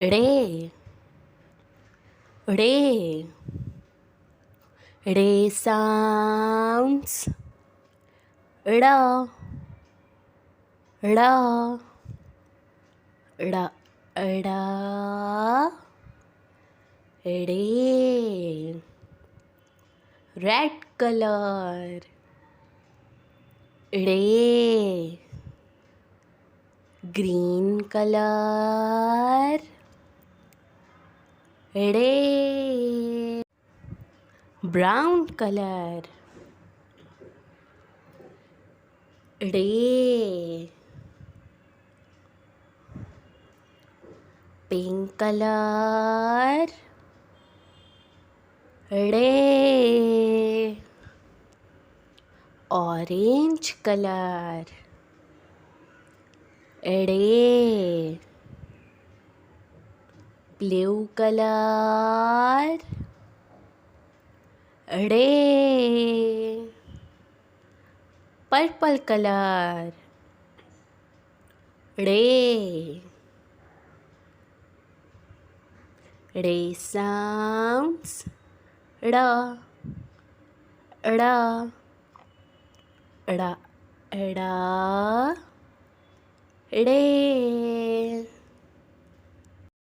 रे रे रे sounds ड़ा ड़ा ड़ा ड़ा रे रेड कलर रे ग्रीन कलर रे ब्राउन कलर रे पिंक कलर रे ऑरेंज कलर रे ब्लू कलर रे पर्पल कलर रे रे sounds ड़ा ड़ा ड़ा ड़ा रे